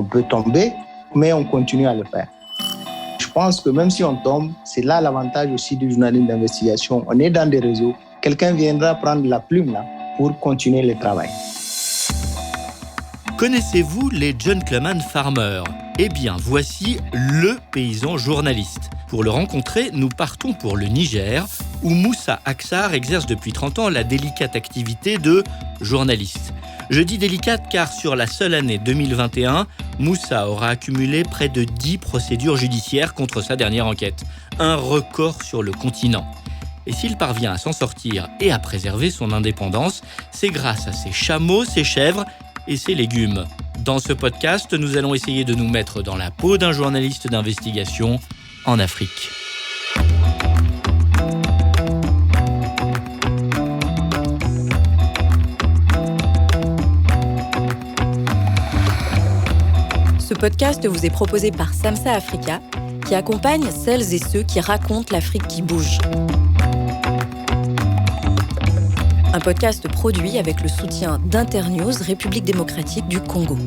peut tomber, mais on continue à le faire. Je pense que même si on tombe, c'est là l'avantage aussi du journalisme d'investigation. On est dans des réseaux. Quelqu'un viendra prendre la plume là pour continuer le travail. Connaissez-vous les Gentleman Farmers ? Eh bien, voici le paysan journaliste. Pour le rencontrer, nous partons pour le Niger, où Moussa Aksar exerce depuis 30 ans la délicate activité de journaliste. Je dis délicate car sur la seule année 2021, Moussa aura accumulé près de 10 procédures judiciaires contre sa dernière enquête. Un record sur le continent. Et s'il parvient à s'en sortir et à préserver son indépendance, c'est grâce à ses chameaux, ses chèvres et ses légumes. Dans ce podcast, nous allons essayer de nous mettre dans la peau d'un journaliste d'investigation en Afrique. Ce podcast vous est proposé par Samsa Africa, qui accompagne celles et ceux qui racontent l'Afrique qui bouge. Un podcast produit avec le soutien d'Internews, République démocratique du Congo.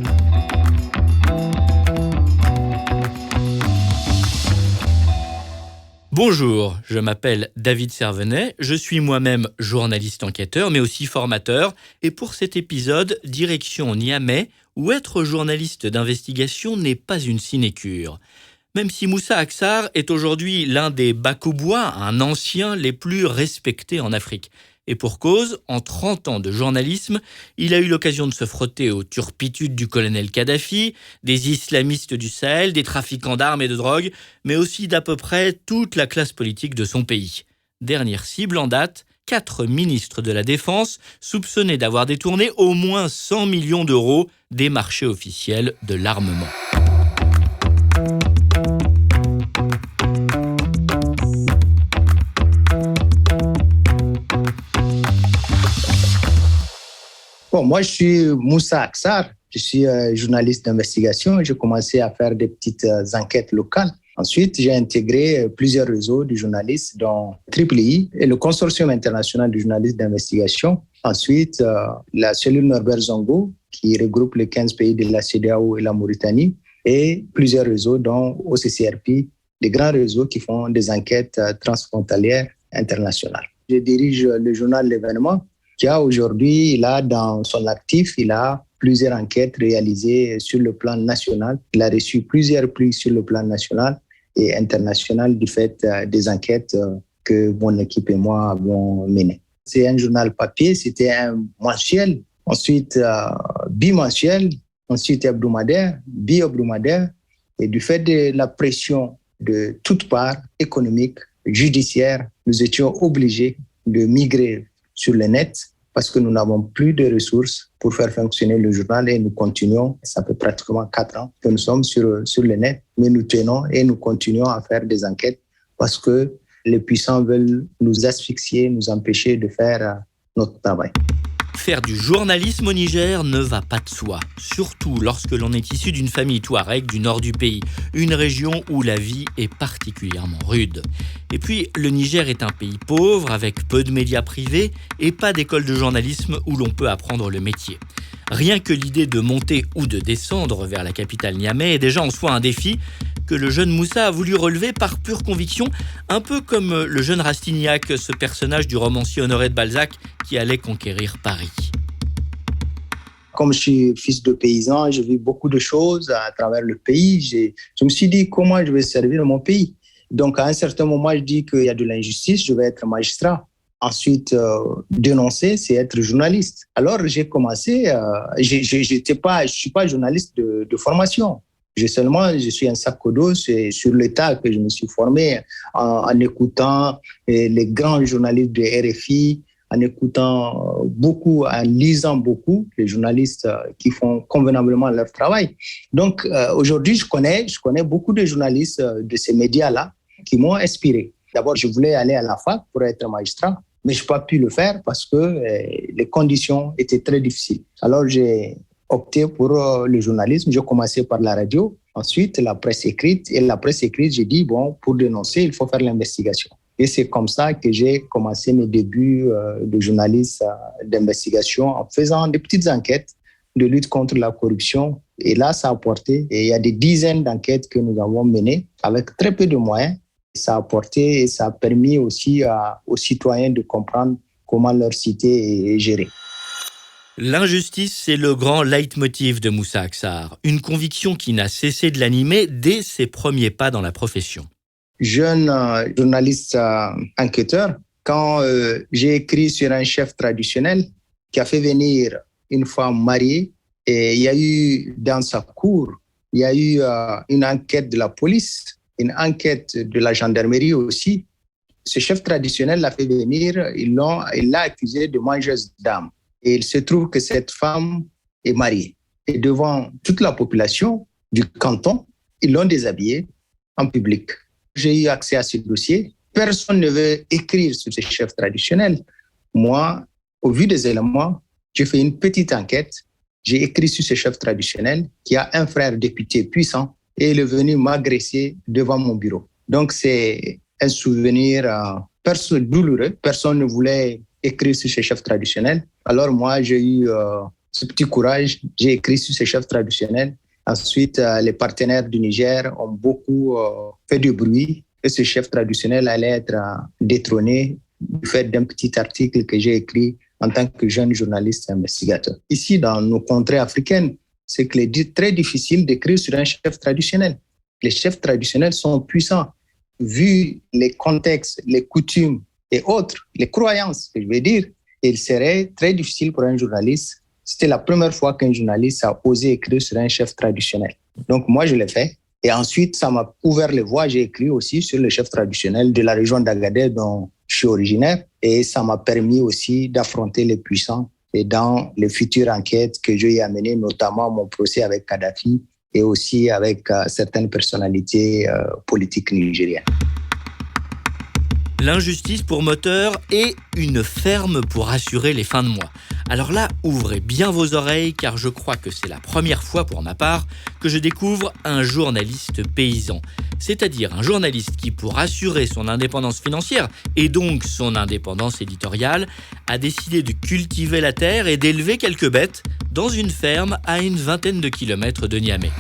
Bonjour, je m'appelle David Servenet, je suis moi-même journaliste enquêteur, mais aussi formateur. Et pour cet épisode, direction Niamey, où être journaliste d'investigation n'est pas une sinécure. Même si Moussa Aksar est aujourd'hui l'un des Bakobois, un ancien les plus respectés en Afrique. Et pour cause, en 30 ans de journalisme, il a eu l'occasion de se frotter aux turpitudes du colonel Kadhafi, des islamistes du Sahel, des trafiquants d'armes et de drogue, mais aussi d'à peu près toute la classe politique de son pays. Dernière cible en date, 4 ministres de la Défense soupçonnés d'avoir détourné au moins 100 millions d'euros des marchés officiels de l'armement. Bon, moi, je suis Moussa Aksar, je suis journaliste d'investigation. J'ai commencé à faire des petites enquêtes locales. Ensuite, j'ai intégré plusieurs réseaux de journalistes, dont III et le Consortium international de journalistes d'investigation. Ensuite, la cellule Norbert Zongo, qui regroupe les 15 pays de la CEDEAO et la Mauritanie, et plusieurs réseaux, dont OCCRP, les grands réseaux qui font des enquêtes transfrontalières internationales. Je dirige le journal L'Événement, qui a aujourd'hui, il a dans son actif, il a plusieurs enquêtes réalisées sur le plan national. Il a reçu plusieurs prix sur le plan national et international du fait des enquêtes que mon équipe et moi avons menées. C'est un journal papier, c'était un mensuel, ensuite bimensuel, ensuite hebdomadaire, bi-hebdomadaire. Et du fait de la pression de toutes parts, économique, judiciaire, nous étions obligés de migrer sur le net parce que nous n'avons plus de ressources pour faire fonctionner le journal et nous continuons, ça fait pratiquement 4 ans que nous sommes sur le net, mais nous tenons et nous continuons à faire des enquêtes parce que les puissants veulent nous asphyxier, nous empêcher de faire notre travail. Faire du journalisme au Niger ne va pas de soi, surtout lorsque l'on est issu d'une famille touareg du nord du pays, une région où la vie est particulièrement rude. Et puis, le Niger est un pays pauvre, avec peu de médias privés et pas d'école de journalisme où l'on peut apprendre le métier. Rien que l'idée de monter ou de descendre vers la capitale Niamey est déjà en soi un défi que le jeune Moussa a voulu relever par pure conviction, un peu comme le jeune Rastignac, ce personnage du romancier Honoré de Balzac qui allait conquérir Paris. Comme je suis fils de paysan, j'ai vu beaucoup de choses à travers le pays. Je me suis dit comment je vais servir mon pays. Donc à un certain moment, je dis qu'il y a de l'injustice, je vais être magistrat. Ensuite, dénoncer, c'est être journaliste. Alors j'ai commencé, je suis pas journaliste de formation. Je suis un sac au dos, c'est sur l'État que je me suis formé en écoutant les grands journalistes de RFI, en écoutant beaucoup, en lisant beaucoup les journalistes qui font convenablement leur travail. Donc aujourd'hui, je connais beaucoup de journalistes de ces médias-là qui m'ont inspiré. D'abord, je voulais aller à la fac pour être magistrat, mais je n'ai pas pu le faire parce que les conditions étaient très difficiles. Alors, j'ai opté pour le journalisme. J'ai commencé par la radio, ensuite la presse écrite. Et la presse écrite, j'ai dit, bon, pour dénoncer, il faut faire l'investigation. Et c'est comme ça que j'ai commencé mes débuts de journaliste d'investigation en faisant des petites enquêtes de lutte contre la corruption. Et là, ça a apporté. Et il y a des dizaines d'enquêtes que nous avons menées avec très peu de moyens. Ça a apporté et ça a permis aussi aux citoyens de comprendre comment leur cité est gérée. L'injustice, c'est le grand leitmotiv de Moussa Aksar, une conviction qui n'a cessé de l'animer dès ses premiers pas dans la profession. Jeune journaliste enquêteur, quand j'ai écrit sur un chef traditionnel qui a fait venir une femme mariée, et il y a eu dans sa cour, il y a eu une enquête de la police, une enquête de la gendarmerie aussi. Ce chef traditionnel l'a fait venir, il l'a accusé de mangeuse d'âme. Et il se trouve que cette femme est mariée. Et devant toute la population du canton, ils l'ont déshabillée en public. J'ai eu accès à ce dossier. Personne ne veut écrire sur ce chef traditionnel. Moi, au vu des éléments, j'ai fait une petite enquête. J'ai écrit sur ce chef traditionnel qui a un frère député puissant et il est venu m'agresser devant mon bureau. Donc, c'est un souvenir douloureux. Personne ne voulait écrire sur ce chef traditionnel. Alors, moi, j'ai eu ce petit courage. J'ai écrit sur ce chef traditionnel. Ensuite, les partenaires du Niger ont beaucoup fait du bruit et ce chef traditionnel allait être détrôné du fait d'un petit article que j'ai écrit en tant que jeune journaliste investigateur. Ici, dans nos contrées africaines, c'est que c'est très difficile d'écrire sur un chef traditionnel. Les chefs traditionnels sont puissants. Vu les contextes, les coutumes et autres, les croyances, je veux dire, il serait très difficile pour un journaliste. C'était la première fois qu'un journaliste a osé écrire sur un chef traditionnel. Donc moi, je l'ai fait. Et ensuite, ça m'a ouvert les voies. J'ai écrit aussi sur le chef traditionnel de la région d'Agadez dont je suis originaire. Et ça m'a permis aussi d'affronter les puissants. Et dans les futures enquêtes que j'ai amenées, notamment mon procès avec Kadhafi et aussi avec certaines personnalités politiques nigériennes. L'injustice pour moteur et une ferme pour assurer les fins de mois. Alors là, ouvrez bien vos oreilles car je crois que c'est la première fois pour ma part que je découvre un journaliste paysan. C'est-à-dire un journaliste qui, pour assurer son indépendance financière et donc son indépendance éditoriale, a décidé de cultiver la terre et d'élever quelques bêtes dans une ferme à une vingtaine de kilomètres de Niamey.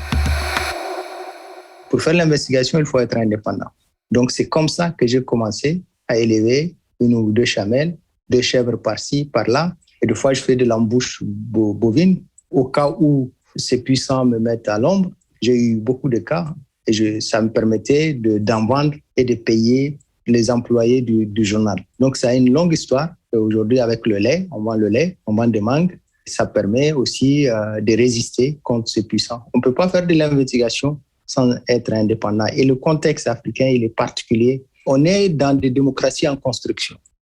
Pour faire l'investigation, il faut être indépendant. Donc c'est comme ça que j'ai commencé à élever une ou deux chamelles, 2 chèvres par-ci, par-là. Et des fois, je fais de l'embouche bovine. Au cas où ces puissants me mettent à l'ombre, j'ai eu beaucoup de cas et ça me permettait d'en vendre et de payer les employés du journal. Donc, ça a une longue histoire. Et aujourd'hui, avec le lait, on vend des mangues. Ça permet aussi de résister contre ces puissants. On ne peut pas faire de l'investigation sans être indépendant. Et le contexte africain, il est particulier. On est dans des démocraties en construction,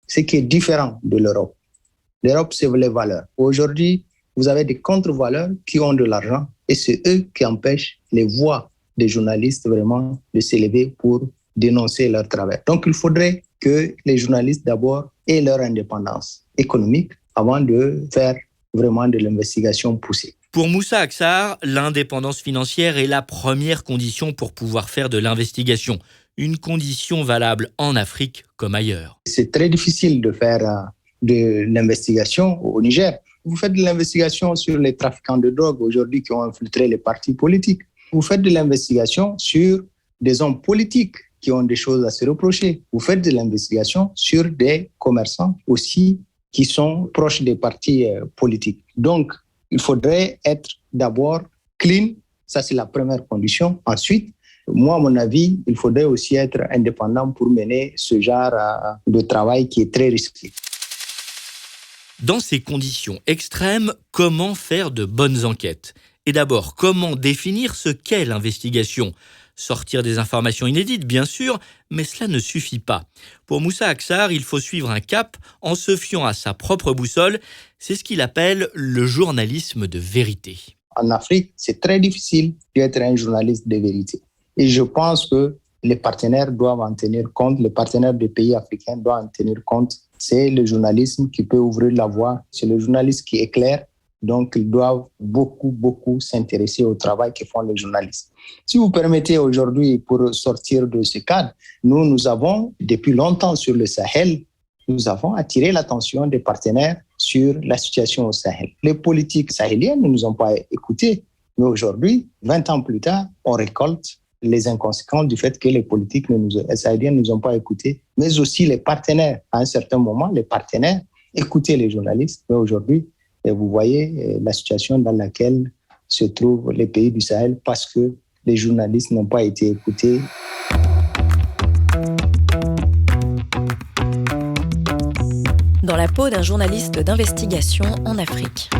ce qui est différent de l'Europe. L'Europe, c'est les valeurs. Aujourd'hui, vous avez des contre-valeurs qui ont de l'argent et c'est eux qui empêchent les voix des journalistes vraiment de s'élever pour dénoncer leur travail. Donc, il faudrait que les journalistes d'abord aient leur indépendance économique avant de faire vraiment de l'investigation poussée. Pour Moussa Aksar, l'indépendance financière est la première condition pour pouvoir faire de l'investigation. Une condition valable en Afrique comme ailleurs. C'est très difficile de faire de l'investigation au Niger. Vous faites de l'investigation sur les trafiquants de drogue aujourd'hui qui ont infiltré les partis politiques. Vous faites de l'investigation sur des hommes politiques qui ont des choses à se reprocher. Vous faites de l'investigation sur des commerçants aussi qui sont proches des partis politiques. Donc, il faudrait être d'abord clean. Ça, c'est la première condition. Ensuite, moi, à mon avis, il faudrait aussi être indépendant pour mener ce genre de travail qui est très risqué. Dans ces conditions extrêmes, comment faire de bonnes enquêtes ? Et d'abord, comment définir ce qu'est l'investigation ? Sortir des informations inédites, bien sûr, mais cela ne suffit pas. Pour Moussa Aksar, il faut suivre un cap en se fiant à sa propre boussole. C'est ce qu'il appelle le journalisme de vérité. En Afrique, c'est très difficile d'être un journaliste de vérité. Et je pense que les partenaires doivent en tenir compte, les partenaires des pays africains doivent en tenir compte. C'est le journalisme qui peut ouvrir la voie, c'est le journalisme qui éclaire. Donc, ils doivent beaucoup s'intéresser au travail que font les journalistes. Si vous permettez aujourd'hui, pour sortir de ce cadre, nous avons, depuis longtemps sur le Sahel, nous avons attiré l'attention des partenaires sur la situation au Sahel. Les politiques sahéliennes ne nous ont pas écoutés, mais aujourd'hui, 20 ans plus tard, on récolte les inconséquences du fait que les politiques sahéliennes ne nous ont pas écoutés, mais aussi les partenaires. À un certain moment, les partenaires écoutaient les journalistes, mais aujourd'hui, vous voyez la situation dans laquelle se trouvent les pays du Sahel parce que les journalistes n'ont pas été écoutés. Dans la peau d'un journaliste d'investigation en Afrique.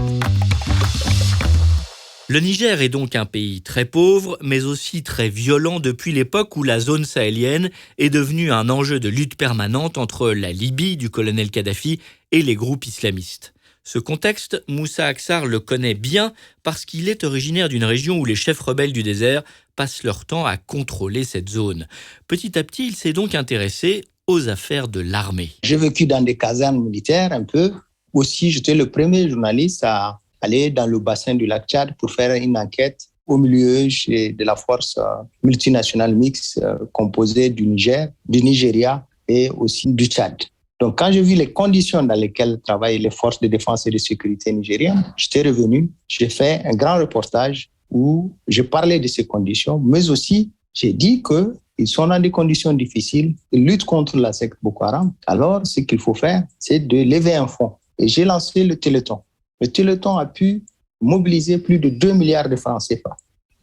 Le Niger est donc un pays très pauvre, mais aussi très violent depuis l'époque où la zone sahélienne est devenue un enjeu de lutte permanente entre la Libye du colonel Kadhafi et les groupes islamistes. Ce contexte, Moussa Aksar le connaît bien parce qu'il est originaire d'une région où les chefs rebelles du désert passent leur temps à contrôler cette zone. Petit à petit, il s'est donc intéressé aux affaires de l'armée. J'ai vécu dans des casernes militaires un peu. Aussi, j'étais le premier journaliste à aller dans le bassin du lac Tchad pour faire une enquête au milieu de la force multinationale mixte composée du Niger, du Nigeria et aussi du Tchad. Donc, quand j'ai vu les conditions dans lesquelles travaillent les forces de défense et de sécurité nigériennes, j'étais revenu, j'ai fait un grand reportage où je parlais de ces conditions, mais aussi j'ai dit qu'ils sont dans des conditions difficiles, ils luttent contre la secte Boko Haram. Alors, ce qu'il faut faire, c'est de lever un fonds. Et j'ai lancé le Téléthon. Le Téléthon a pu mobiliser plus de 2 milliards de francs CFA,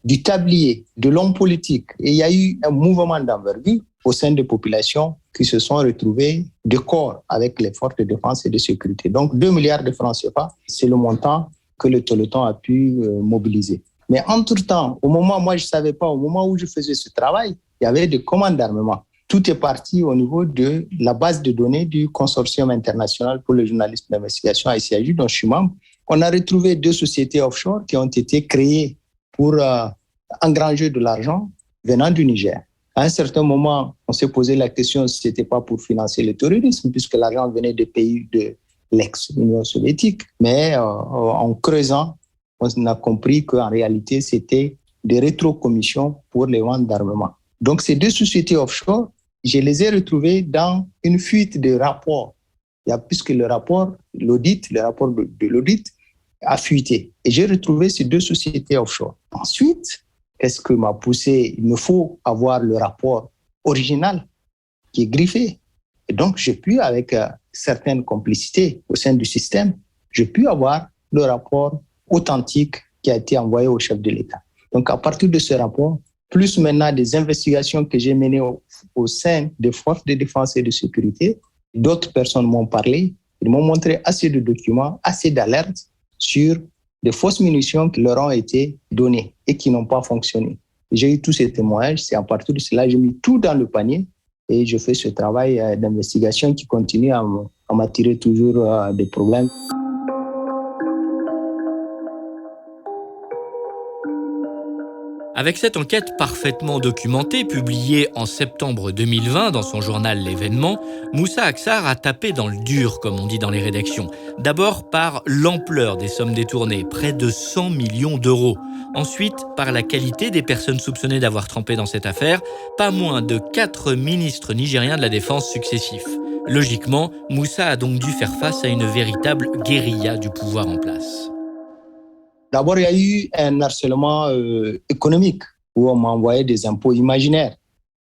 du tablier, de l'homme politique. Et il y a eu un mouvement d'envergure au sein des populations qui se sont retrouvées de corps avec les forces de défense et de sécurité. Donc, 2 milliards de francs CFA, c'est le montant que le Téléthon a pu mobiliser. Mais entre-temps, au moment où je faisais ce travail, il y avait des commandes d'armement. Tout est parti au niveau de la base de données du Consortium international pour les journalistes d'investigation, ICIJ, dont je suis membre. On a retrouvé 2 sociétés offshore qui ont été créées pour engranger de l'argent venant du Niger. À un certain moment, on s'est posé la question si ce n'était pas pour financer le terrorisme, puisque l'argent venait des pays de l'ex-Union soviétique. Mais en creusant, on a compris qu'en réalité, c'était des rétrocommissions pour les ventes d'armement. Donc, ces 2 sociétés offshore, je les ai retrouvées dans une fuite de rapports. Puisque le rapport de l'audit a fuité. Et j'ai retrouvé ces 2 sociétés offshore. Ensuite, qu'est-ce que m'a poussé? Il me faut avoir le rapport original qui est griffé. Et donc, j'ai pu, avec certaines complicités au sein du système, j'ai pu avoir le rapport authentique qui a été envoyé au chef de l'État. Donc, à partir de ce rapport, plus maintenant des investigations que j'ai menées au sein des forces de défense et de sécurité, d'autres personnes m'ont parlé, ils m'ont montré assez de documents, assez d'alertes sur des fausses munitions qui leur ont été données et qui n'ont pas fonctionné. J'ai eu tous ces témoignages, c'est à partir de cela que j'ai mis tout dans le panier et je fais ce travail d'investigation qui continue à m'attirer toujours des problèmes. Avec cette enquête parfaitement documentée, publiée en septembre 2020 dans son journal L'Événement, Moussa Aksar a tapé dans le dur, comme on dit dans les rédactions. D'abord par l'ampleur des sommes détournées, près de 100 millions d'euros. Ensuite, par la qualité des personnes soupçonnées d'avoir trempé dans cette affaire, pas moins de 4 ministres nigériens de la Défense successifs. Logiquement, Moussa a donc dû faire face à une véritable guérilla du pouvoir en place. D'abord, il y a eu un harcèlement économique où on m'a envoyé des impôts imaginaires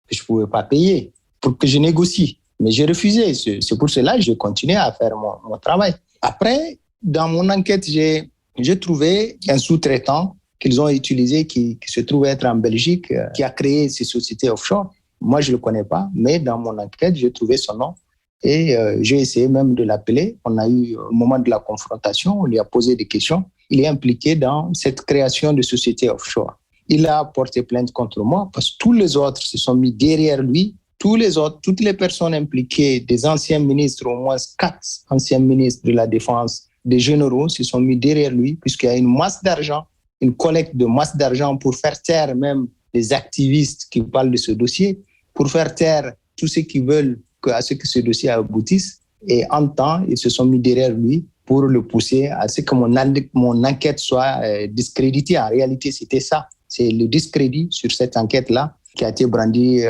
que je ne pouvais pas payer pour que je négocie. Mais j'ai refusé. C'est pour cela que je continuais à faire mon travail. Après, dans mon enquête, j'ai trouvé un sous-traitant qu'ils ont utilisé, qui se trouve être en Belgique, qui a créé ces sociétés offshore. Moi, je ne le connais pas, mais dans mon enquête, j'ai trouvé son nom. Et j'ai essayé même de l'appeler. On a eu, au moment de la confrontation, on lui a posé des questions. Il est impliqué dans cette création de sociétés offshore. Il a porté plainte contre moi parce que tous les autres se sont mis derrière lui. Toutes les personnes impliquées, des anciens ministres, au moins 4 anciens ministres de la Défense, des généraux, se sont mis derrière lui puisqu'il y a une masse d'argent, une collecte de masse d'argent pour faire taire même les activistes qui parlent de ce dossier, pour faire taire tous ceux qui veulent à ce que ce dossier aboutisse. Et en temps, ils se sont mis derrière lui pour le pousser à ce que mon enquête soit discréditée. En réalité, c'était ça. C'est le discrédit sur cette enquête-là qui a été brandi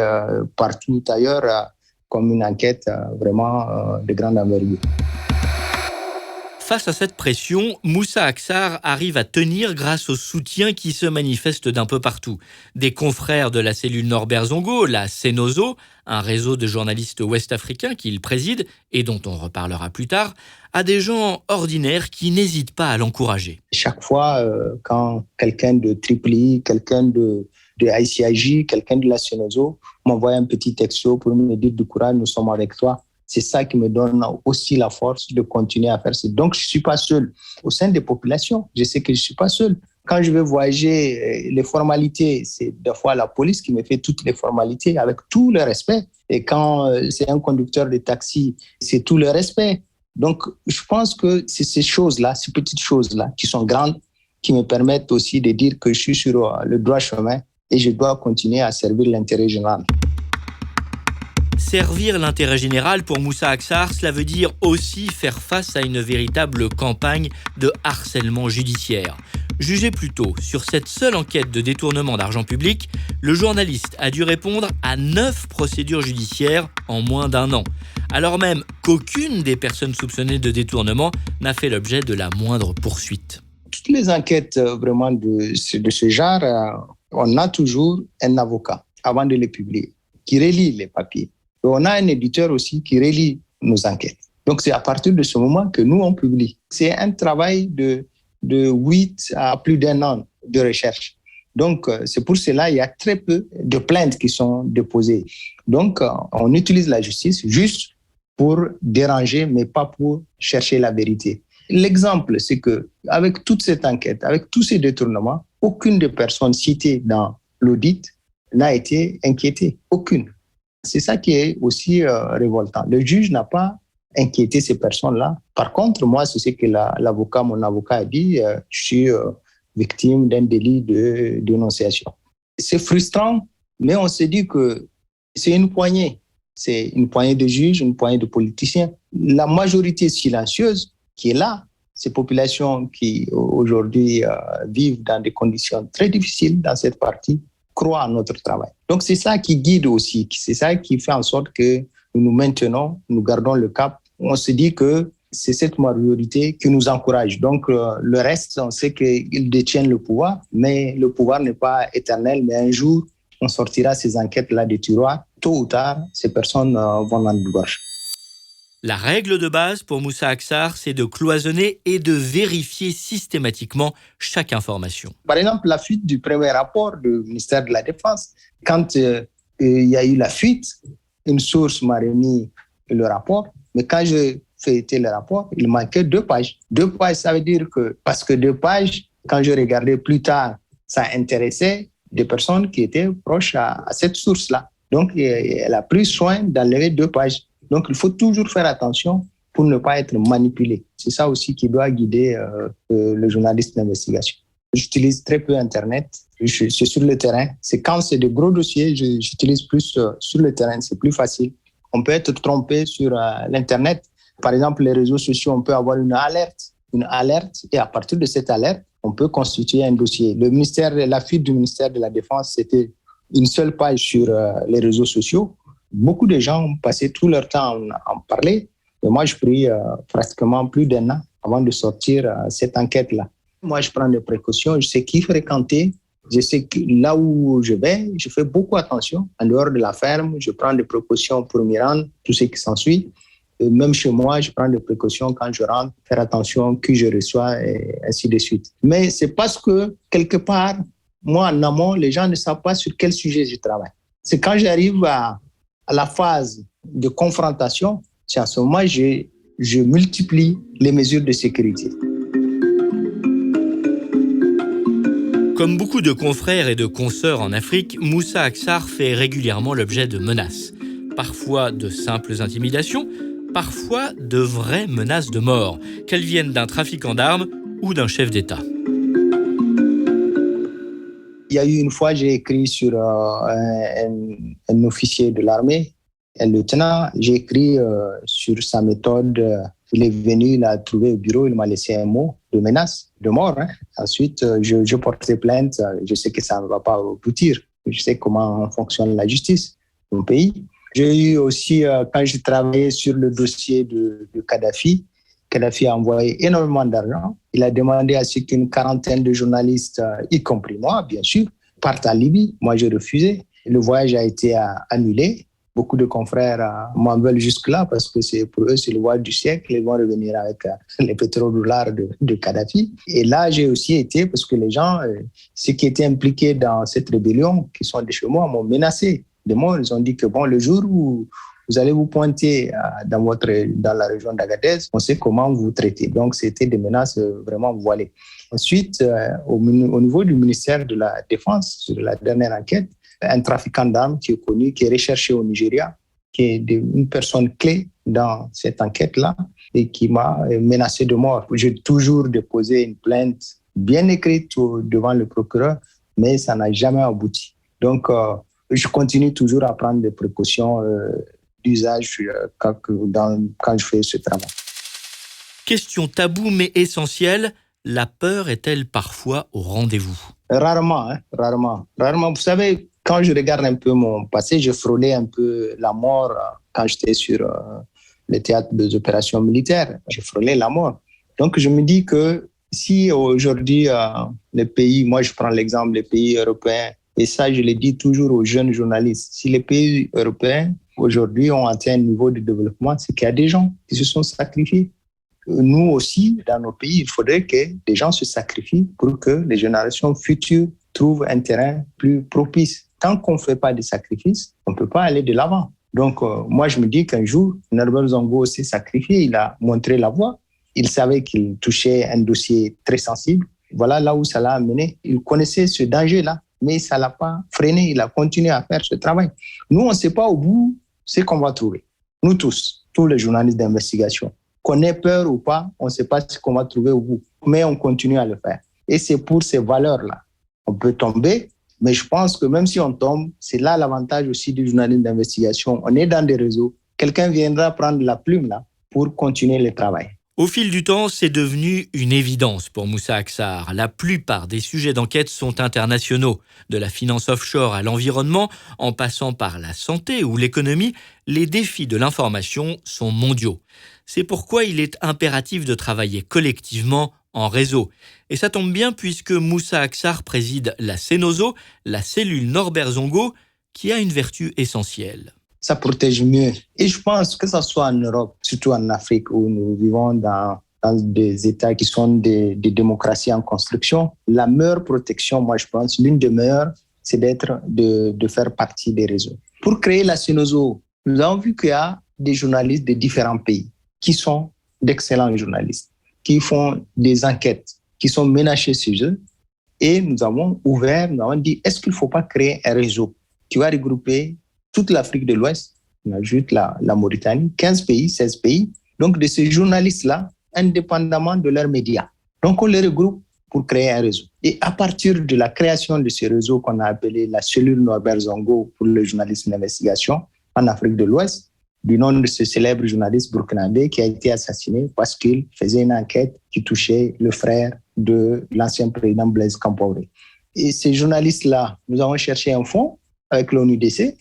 partout ailleurs comme une enquête vraiment de grande envergure. Face à cette pression, Moussa Aksar arrive à tenir grâce au soutien qui se manifeste d'un peu partout. Des confrères de la cellule Norbert Zongo, la Cenozo, un réseau de journalistes ouest-africains qu'il préside et dont on reparlera plus tard, à des gens ordinaires qui n'hésitent pas à l'encourager. Chaque fois, quand quelqu'un de Tripoli, quelqu'un de ICIJ, quelqu'un de la Cenozo m'envoie un petit texto pour me dire du courage, nous sommes avec toi. C'est ça qui me donne aussi la force de continuer à faire ça. Donc, je ne suis pas seul. Au sein des populations, je sais que je ne suis pas seul. Quand je vais voyager, les formalités, c'est des fois la police qui me fait toutes les formalités avec tout le respect. Et quand c'est un conducteur de taxi, c'est tout le respect. Donc, je pense que c'est ces choses-là, ces petites choses-là qui sont grandes, qui me permettent aussi de dire que je suis sur le droit chemin et je dois continuer à servir l'intérêt général. Servir l'intérêt général pour Moussa Aksar, cela veut dire aussi faire face à une véritable campagne de harcèlement judiciaire. Jugé plus tôt sur cette seule enquête de détournement d'argent public, le journaliste a dû répondre à 9 procédures judiciaires en moins d'1 an, alors même qu'aucune des personnes soupçonnées de détournement n'a fait l'objet de la moindre poursuite. Toutes les enquêtes vraiment de ce genre, on a toujours un avocat avant de les publier qui relit les papiers. Et on a un éditeur aussi qui relit nos enquêtes. Donc, c'est à partir de ce moment que nous, on publie. C'est un travail de 8 à plus d'1 an de recherche. Donc, c'est pour cela qu'il y a très peu de plaintes qui sont déposées. Donc, on utilise la justice juste pour déranger, mais pas pour chercher la vérité. L'exemple, c'est qu'avec toute cette enquête, avec tous ces détournements, aucune des personnes citées dans l'audit n'a été inquiétée. Aucune. C'est ça qui est aussi révoltant. Le juge n'a pas inquiété ces personnes-là. Par contre, moi, c'est ce que mon avocat a dit, je suis victime d'un délit de dénonciation. C'est frustrant, mais on se dit que c'est une poignée. C'est une poignée de juges, une poignée de politiciens. La majorité silencieuse qui est là, ces populations qui aujourd'hui vivent dans des conditions très difficiles dans cette partie, croient à notre travail. Donc c'est ça qui guide aussi, c'est ça qui fait en sorte que nous maintenons, nous gardons le cap. On se dit que c'est cette majorité qui nous encourage. Donc le reste, on sait qu'ils détiennent le pouvoir, mais le pouvoir n'est pas éternel, mais un jour, on sortira ces enquêtes-là des tiroirs. Tôt ou tard, ces personnes vont dans le gauche. La règle de base pour Moussa Aksar, c'est de cloisonner et de vérifier systématiquement chaque information. Par exemple, la fuite du premier rapport du ministère de la Défense. Quand il y a eu la fuite, une source m'a remis le rapport, mais quand je feuilletais le rapport, il manquait 2 pages. 2 pages, ça veut dire que, parce que 2 pages, quand je regardais plus tard, ça intéressait des personnes qui étaient proches à cette source-là. Donc, elle a pris soin d'enlever 2 pages. Donc, il faut toujours faire attention pour ne pas être manipulé. C'est ça aussi qui doit guider le journaliste d'investigation. J'utilise très peu Internet. Je suis sur le terrain. C'est quand c'est de gros dossiers, j'utilise plus sur le terrain. C'est plus facile. On peut être trompé sur l'Internet. Par exemple, les réseaux sociaux, on peut avoir une alerte. Et à partir de cette alerte, on peut constituer un dossier. La fuite du ministère de la Défense, c'était une seule page sur les réseaux sociaux. Beaucoup de gens ont passé tout leur temps à en parler. Et moi, je pris pratiquement plus d'1 an avant de sortir cette enquête-là. Moi, je prends des précautions. Je sais qui fréquenter. Je sais que là où je vais, je fais beaucoup attention. En dehors de la ferme, je prends des précautions pour m'y rendre, tout ce qui s'ensuit. Et même chez moi, je prends des précautions quand je rentre, faire attention qui je reçois et ainsi de suite. Mais c'est parce que, quelque part, moi, en amont, les gens ne savent pas sur quel sujet je travaille. C'est quand j'arrive à la phase de confrontation, c'est à ce moment je multiplie les mesures de sécurité. Comme beaucoup de confrères et de consoeurs en Afrique, Moussa Aksar fait régulièrement l'objet de menaces. Parfois de simples intimidations, parfois de vraies menaces de mort, qu'elles viennent d'un trafiquant d'armes ou d'un chef d'État. Il y a eu une fois, j'ai écrit sur un officier de l'armée, un lieutenant. J'ai écrit sur sa méthode. Il est venu, il a trouvé au bureau, il m'a laissé un mot de menace, de mort. Ensuite, je portais plainte. Je sais que ça ne va pas aboutir. Je sais comment fonctionne la justice dans mon pays. J'ai eu aussi, quand j'ai travaillé sur le dossier de Kadhafi, Kadhafi a envoyé énormément d'argent. Il a demandé à ce qu'une quarantaine de journalistes, y compris moi, bien sûr, partent en Libye. Moi, j'ai refusé. Le voyage a été annulé. Beaucoup de confrères m'en veulent jusque-là parce que pour eux, c'est le voyage du siècle. Ils vont revenir avec les pétrodollars de Kadhafi. Et là, j'ai aussi été parce que les gens, ceux qui étaient impliqués dans cette rébellion, qui sont de chez moi, m'ont menacé de mort. Ils ont dit que le jour où vous allez vous pointer dans la région d'Agadez, on sait comment vous traiter. Donc, c'était des menaces vraiment voilées. Ensuite, au niveau du ministère de la Défense, sur la dernière enquête, un trafiquant d'armes qui est connu, qui est recherché au Nigeria, qui est une personne clé dans cette enquête-là et qui m'a menacé de mort. J'ai toujours déposé une plainte bien écrite devant le procureur, mais ça n'a jamais abouti. Donc, je continue toujours à prendre des précautions d'usage quand je fais ce travail. Question taboue mais essentielle, la peur est-elle parfois au rendez-vous ? Rarement. Vous savez, quand je regarde un peu mon passé, je frôlais un peu la mort quand j'étais sur le théâtre des opérations militaires. Je frôlais la mort. Donc, je me dis que si aujourd'hui, les pays, moi je prends l'exemple des pays européens, et ça, je le dis toujours aux jeunes journalistes, si les pays européens aujourd'hui ont atteint un niveau de développement, c'est qu'il y a des gens qui se sont sacrifiés. Nous aussi, dans nos pays, il faudrait que des gens se sacrifient pour que les générations futures trouvent un terrain plus propice. Tant qu'on ne fait pas de sacrifices, on ne peut pas aller de l'avant. Donc, moi, je me dis qu'un jour, Norbert Zongo s'est sacrifié, il a montré la voie. Il savait qu'il touchait un dossier très sensible. Voilà là où ça l'a amené. Il connaissait ce danger-là, mais ça ne l'a pas freiné. Il a continué à faire ce travail. Nous, on ne sait pas au bout ce qu'on va trouver. Nous tous les journalistes d'investigation. Qu'on ait peur ou pas, on ne sait pas ce qu'on va trouver au bout. Mais on continue à le faire. Et c'est pour ces valeurs-là. On peut tomber, mais je pense que même si on tombe, c'est là l'avantage aussi du journalisme d'investigation. On est dans des réseaux. Quelqu'un viendra prendre la plume là pour continuer le travail. Au fil du temps, c'est devenu une évidence pour Moussa Aksar. La plupart des sujets d'enquête sont internationaux. De la finance offshore à l'environnement, en passant par la santé ou l'économie, les défis de l'information sont mondiaux. C'est pourquoi il est impératif de travailler collectivement en réseau. Et ça tombe bien puisque Moussa Aksar préside la Cenozo, la cellule Norbert Zongo, qui a une vertu essentielle. Ça protège mieux. Et je pense que ce soit en Europe, surtout en Afrique, où nous vivons dans des États qui sont des démocraties en construction, la meilleure protection, moi je pense, l'une des meilleures, c'est de faire partie des réseaux. Pour créer la Cenozo, nous avons vu qu'il y a des journalistes de différents pays qui sont d'excellents journalistes, qui font des enquêtes, qui sont menacés chez eux. Et nous avons dit, est-ce qu'il ne faut pas créer un réseau qui va regrouper toute l'Afrique de l'Ouest, on ajoute la Mauritanie, 15 pays, 16 pays, donc de ces journalistes-là, indépendamment de leurs médias. Donc on les regroupe pour créer un réseau. Et à partir de la création de ce réseau qu'on a appelé la cellule Norbert Zongo pour le journalisme d'investigation en Afrique de l'Ouest, du nom de ce célèbre journaliste burkinabé qui a été assassiné parce qu'il faisait une enquête qui touchait le frère de l'ancien président Blaise Compaoré. Et ces journalistes-là, nous avons cherché un fonds avec l'ONUDC.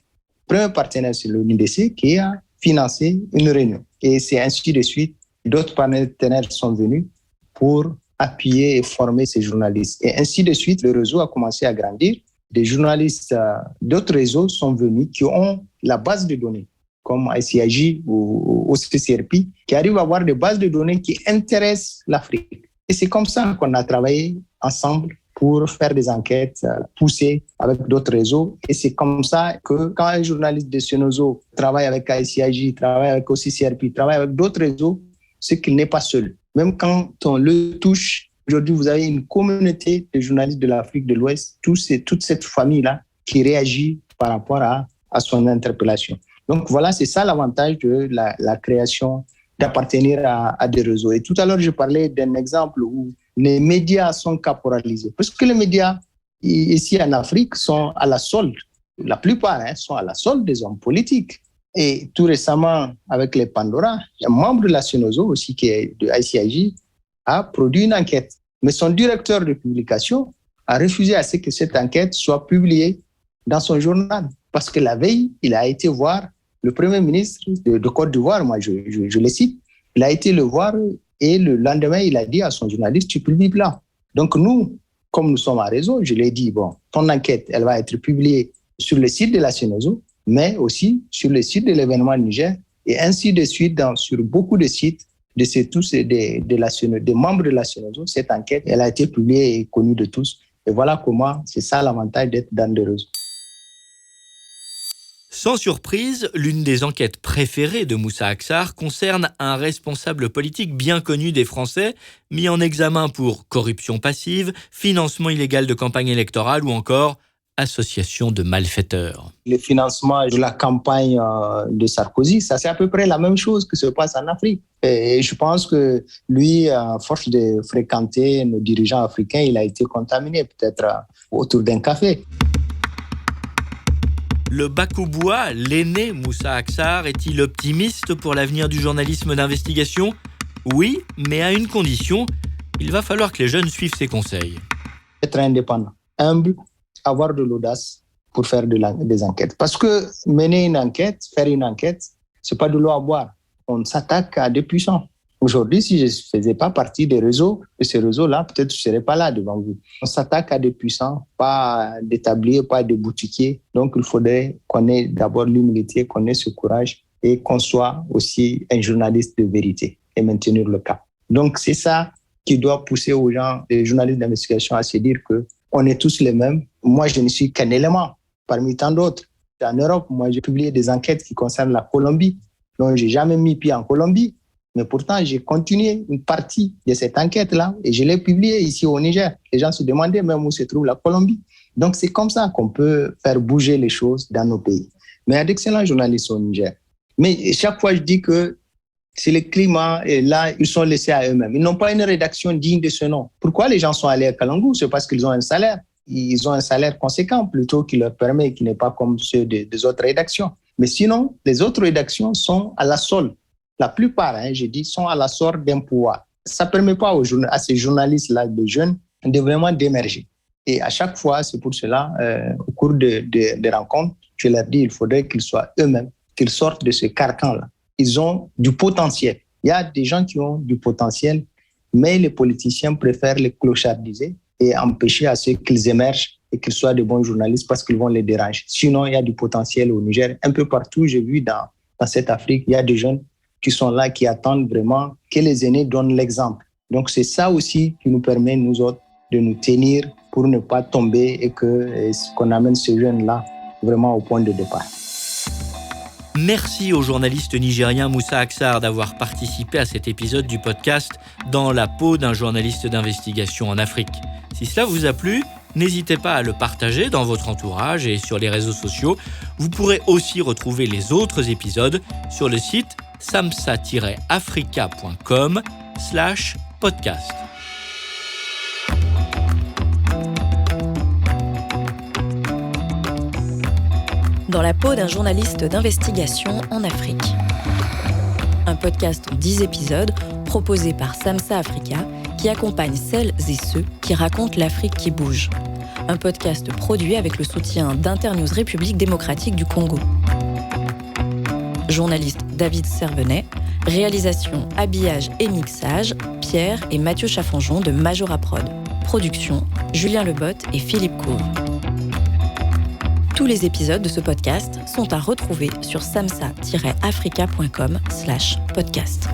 Premier partenaire, c'est l'ONUDC qui a financé une réunion. Et c'est ainsi de suite. D'autres partenaires sont venus pour appuyer et former ces journalistes. Et ainsi de suite, le réseau a commencé à grandir. Des journalistes d'autres réseaux sont venus qui ont la base de données, comme ICIJ ou CCRP, qui arrivent à avoir des bases de données qui intéressent l'Afrique. Et c'est comme ça qu'on a travaillé ensemble pour faire des enquêtes poussées avec d'autres réseaux. Et c'est comme ça que quand un journaliste de Cenozo travaille avec ICIJ, travaille avec OCCRP, travaille avec d'autres réseaux, c'est qu'il n'est pas seul. Même quand on le touche, aujourd'hui, vous avez une communauté de journalistes de l'Afrique de l'Ouest, toute cette famille-là qui réagit par rapport à son interpellation. Donc voilà, c'est ça l'avantage de la création, d'appartenir à des réseaux. Et tout à l'heure, je parlais d'un exemple où les médias sont caporalisés. Parce que les médias, ici en Afrique, sont à la solde. La plupart sont à la solde des hommes politiques. Et tout récemment, avec les Pandora, un membre de la Cenozo aussi, qui est de ICIJ, a produit une enquête. Mais son directeur de publication a refusé à ce que cette enquête soit publiée dans son journal. Parce que la veille, il a été voir le Premier ministre de Côte d'Ivoire, moi je le cite, il a été le voir Et le lendemain, il a dit à son journaliste, tu publies là. Donc nous, comme nous sommes à réseau, je lui ai dit, bon, ton enquête, elle va être publiée sur le site de la CNOSO, mais aussi sur le site de l'événement Niger, et ainsi de suite sur beaucoup de sites des membres de la CNOSO. Cette enquête, elle a été publiée et connue de tous. Et voilà comment, c'est ça l'avantage d'être dans des réseaux. Sans surprise, l'une des enquêtes préférées de Moussa Aksar concerne un responsable politique bien connu des Français, mis en examen pour corruption passive, financement illégal de campagne électorale ou encore association de malfaiteurs. Le financement de la campagne de Sarkozy, ça c'est à peu près la même chose que se passe en Afrique. Et je pense que lui, à force de fréquenter nos dirigeants africains, il a été contaminé peut-être autour d'un café. Le Bakouboua, l'aîné Moussa Aksar, est-il optimiste pour l'avenir du journalisme d'investigation ? Oui, mais à une condition, il va falloir que les jeunes suivent ses conseils. Être indépendant, humble, avoir de l'audace pour faire des enquêtes. Parce que mener une enquête, faire une enquête, c'est pas de l'eau à boire. On s'attaque à des puissants. Aujourd'hui, si je ne faisais pas partie des réseaux, de ces réseaux-là, peut-être je ne serais pas là devant vous. On s'attaque à des puissants, pas d'établiers, pas de boutiquiers. Donc, il faudrait qu'on ait d'abord l'humilité, qu'on ait ce courage et qu'on soit aussi un journaliste de vérité et maintenir le cap. Donc, c'est ça qui doit pousser aux gens, les journalistes d'investigation, à se dire qu'on est tous les mêmes. Moi, je ne suis qu'un élément parmi tant d'autres. En Europe, moi, j'ai publié des enquêtes qui concernent la Colombie. Donc, je n'ai jamais mis pied en Colombie. Mais pourtant, j'ai continué une partie de cette enquête-là et je l'ai publiée ici au Niger. Les gens se demandaient même où se trouve la Colombie. Donc, c'est comme ça qu'on peut faire bouger les choses dans nos pays. Mais il y a d'excellents journalistes au Niger. Mais chaque fois, je dis que c'est le climat et là, ils sont laissés à eux-mêmes. Ils n'ont pas une rédaction digne de ce nom. Pourquoi les gens sont allés à Kalangou ? C'est parce qu'ils ont un salaire. Ils ont un salaire conséquent plutôt qui leur permet, qui n'est pas comme ceux des autres rédactions. Mais sinon, les autres rédactions sont à la solde. La plupart, je dis, sont à la sorte d'un pouvoir. Ça ne permet pas à ces journalistes-là, de jeunes, de vraiment d'émerger. Et à chaque fois, c'est pour cela, au cours des rencontres, je leur dis, il faudrait qu'ils soient eux-mêmes, qu'ils sortent de ce carcan-là. Ils ont du potentiel. Il y a des gens qui ont du potentiel, mais les politiciens préfèrent les clochardiser et empêcher à ceux qu'ils émergent et qu'ils soient de bons journalistes parce qu'ils vont les déranger. Sinon, il y a du potentiel au Niger. Un peu partout, j'ai vu dans cette Afrique, il y a des jeunes qui sont là, qui attendent vraiment que les aînés donnent l'exemple. Donc, c'est ça aussi qui nous permet, nous autres, de nous tenir pour ne pas tomber et qu'on amène ces jeunes-là vraiment au point de départ. Merci au journaliste nigérien Moussa Aksar d'avoir participé à cet épisode du podcast « Dans la peau d'un journaliste d'investigation en Afrique ». Si cela vous a plu, n'hésitez pas à le partager dans votre entourage et sur les réseaux sociaux. Vous pourrez aussi retrouver les autres épisodes sur le site samsa-africa.com/podcast. Dans la peau d'un journaliste d'investigation en Afrique. Un podcast en 10 épisodes proposé par Samsa Africa qui accompagne celles et ceux qui racontent l'Afrique qui bouge. Un podcast produit avec le soutien d'Internews République démocratique du Congo. Journaliste David Servenet, réalisation, habillage et mixage, Pierre et Mathieu Chaffanjon de Majora Prod. Production, Julien Lebotte et Philippe Couve. Tous les épisodes de ce podcast sont à retrouver sur samsa-africa.com/podcast.